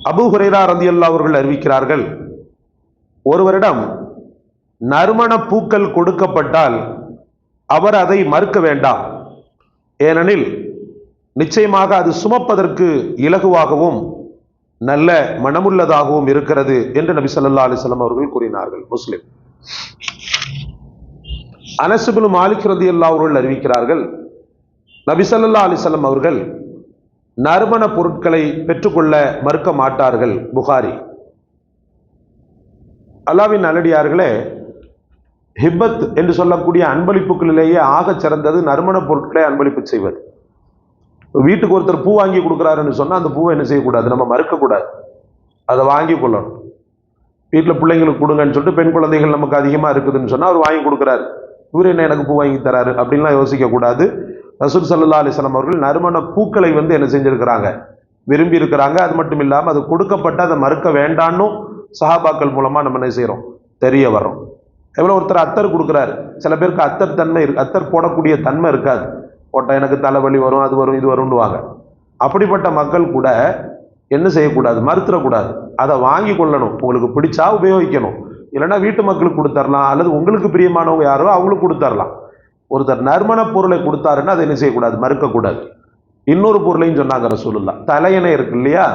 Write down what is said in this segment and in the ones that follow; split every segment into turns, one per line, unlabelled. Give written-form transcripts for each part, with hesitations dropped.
Abu Hurairah ரலியல்லாஹு அவர்கள் அறிவிக்கிறார்கள், ஒருவரிடம் நறுமண பூக்கள் கொடுக்கப்பட்டால் அவர் அதை மறுக்க வேண்டாம். ஏனெனில் நிச்சயமாக அது சுமப்பதற்கு இலகுவாகவும் நல்ல மனமுள்ளதாகவும் இருக்கிறது என்று நபி ஸல்லல்லாஹு அலைஹி வஸல்லம் அவர்கள் கூறினார்கள். முஸ்லிம். அனஸ் இப்னு மாலிக் ரலியல்லாஹு அவர்கள் அறிவிக்கிறார்கள், நபி ஸல்லல்லாஹு அலைஹி வஸல்லம் அவர்கள் நறுமண பொருட்களை பெற்றுக்கொள்ள மறுக்க மாட்டார்கள். புகாரி. அல்லாஹ்வின் நல்லடியார்களே, ஹிப்பத் என்று சொல்லக்கூடிய அன்பளிப்புகளிலேயே ஆகச் சிறந்தது நறுமண பொருட்களை அன்பளிப்பு செய்வது. வீட்டுக்கு ஒருத்தர் பூ வாங்கி கொடுக்குறாருன்னு சொன்னா அந்த பூவை என்ன செய்யக்கூடாது, நம்ம மறுக்கக்கூடாது, அதை வாங்கி கொள்ளணும். வீட்டில் பிள்ளைங்களுக்கு கொடுங்கன்னு சொல்லிட்டு பெண் குழந்தைகள் நமக்கு அதிகமாக இருக்குதுன்னு சொன்னா அவர் வாங்கி கொடுக்குறாரு, இவர் என்ன எனக்கு பூ வாங்கி தராரு அப்படின்லாம் யோசிக்க கூடாது. ரசூல் ஸல்லல்லாஹு அலைஹி வஸல்லம் அவர்கள் நறுமண பூக்களை என்ன செஞ்சிருக்கிறாங்க, விரும்பி இருக்கிறாங்க. அது மட்டும் இல்லாமல் அது கொடுக்கப்பட்ட அதை மறுக்க வேண்டான்னு சஹாபாக்கள் மூலமா நம்ம என்ன செய்யறோம், தெரிய வர்றோம். எவ்வளோ ஒருத்தர் அத்தர் கொடுக்குறாரு, சில பேருக்கு அத்தர் தன்மை இருக்கு, அத்தர் போடக்கூடிய தன்மை இருக்காது, போட்டால் எனக்கு தலைவலி வரும், அது வரும், இது வரும்னுவாங்க. அப்படிப்பட்ட மக்கள் கூட என்ன செய்யக்கூடாது, மறுத்துடக்கூடாது, அதை வாங்கி கொள்ளணும். உங்களுக்கு பிடிச்சா உபயோகிக்கணும், இல்லைன்னா வீட்டு மக்களுக்கு கொடுத்தரலாம், அல்லது உங்களுக்கு பிரியமானவங்க யாரோ அவங்களுக்கு கொடுத்தரலாம். ஒருத்தர் நறுமண பொருளை கொடுத்தாருன்னா அதை என்ன செய்யக்கூடாது, மறுக்கக்கூடாது. இன்னொரு பொருளையும் சொன்னாங்க ரசூலுல்லாஹ், தலையணை இருக்கு இல்லையா,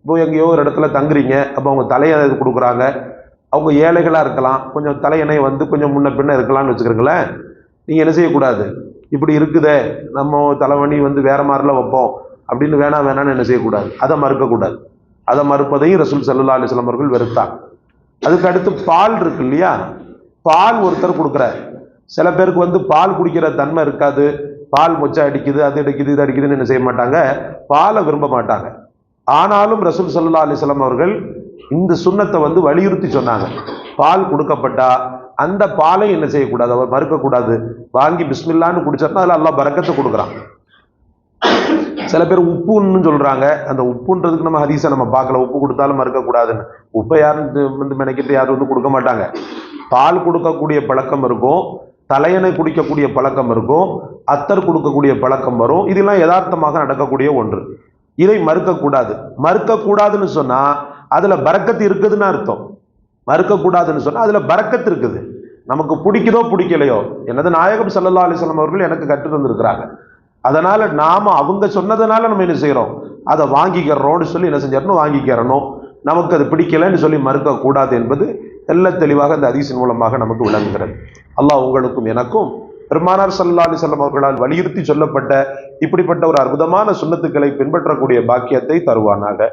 இப்போ எங்கேயோ ஒரு இடத்துல தங்குறீங்க, அப்போ அவங்க தலையணை கொடுக்குறாங்க, அவங்க ஏழைகளாக இருக்கலாம், கொஞ்சம் தலையணை கொஞ்சம் முன்ன பின்ன இருக்கலாம்னு வச்சுக்கிறீங்களேன். நீங்கள் என்ன செய்யக்கூடாது, இப்படி இருக்குதே நம்ம தலைவணி வேற மாதிரிலாம் வைப்போம் அப்படின்னு வேணான்னு என்ன செய்யக்கூடாது, அதை மறுக்கக்கூடாது. அதை மறுப்பதையும் ரசூல் ஸல்லல்லாஹு அலைஹி வஸல்லம் அவர்கள் வெறுத்தாங்க. அதுக்கு அடுத்து பால் இருக்கு இல்லையா, பால் ஒருத்தர் கொடுக்குறாரு, சில பேருக்கு பால் குடிக்கிற தன்மை இருக்காது, பால் மொச்சை அடிக்குது, அது அடிக்குது, இது அடிக்குதுன்னு என்ன செய்ய மாட்டாங்க, பாலை விரும்ப மாட்டாங்க. ஆனாலும் ரசூல் ஸல்லல்லாஹு அலைஹி வஸல்லம் அவர்கள் இந்த சுன்னத்தை வலியுறுத்தி சொன்னாங்க. பால் கொடுக்கப்பட்டா அந்த பாலை என்ன செய்யக்கூடாது, அவர் மறுக்கக்கூடாது, வாங்கி பிஸ்மில்லான்னு குடிச்சோம்னா அதில் அல்லாஹ் பரக்கத்தை கொடுக்குறான். சில பேர் உப்புன்னு சொல்றாங்க, அந்த உப்புன்றதுக்கு நம்ம ஹதீஸை நம்ம பார்க்கல, உப்பு கொடுத்தாலும் மறுக்கக்கூடாதுன்னு. உப்பை யாரும் மெனக்கிட்டு யாரும் கொடுக்க மாட்டாங்க. பால் கொடுக்கக்கூடிய பழக்கம் இருக்கும், தலையணை குடிக்கக்கூடிய பழக்கம் இருக்கும், அத்தர் கொடுக்கக்கூடிய பழக்கம் வரும். இதெல்லாம் யதார்த்தமாக நடக்கக்கூடிய ஒன்று. இதை மறுக்கக்கூடாது. மறுக்கக்கூடாதுன்னு சொன்னா அதுல பரக்கத்து இருக்குதுன்னு அர்த்தம். மறுக்கக்கூடாதுன்னு சொன்னா அதுல பரக்கத்து இருக்குது. நமக்கு பிடிக்குதோ பிடிக்கலையோ, எனது நாயகம் ஸல்லல்லாஹு அலைஹி வஸல்லம் அவர்கள் எனக்கு கற்று தந்திருக்கிறாங்க, அதனால நாம அவங்க சொன்னதுனால நம்ம என்ன செய்யறோம், அதை வாங்கிக்கிறோம்னு சொல்லி என்ன செஞ்சிடணும், வாங்கிக்கிறணும். நமக்கு அது பிடிக்கலன்னு சொல்லி மறுக்க கூடாது என்பது நல்ல தெளிவாக இந்த ஹதீஸின் மூலமாக நமக்கு விளங்குகிறது. அல்லாஹ் உங்களுக்கும் எனக்கும் பெருமானார் ஸல்லல்லாஹு அலைஹி வஸல்லம் அவர்களால் வலியுறுத்தி சொல்லப்பட்ட இப்படிப்பட்ட ஒரு அற்புதமான சுன்னத்துக்களை பின்பற்றக்கூடிய பாக்கியத்தை தருவானாக.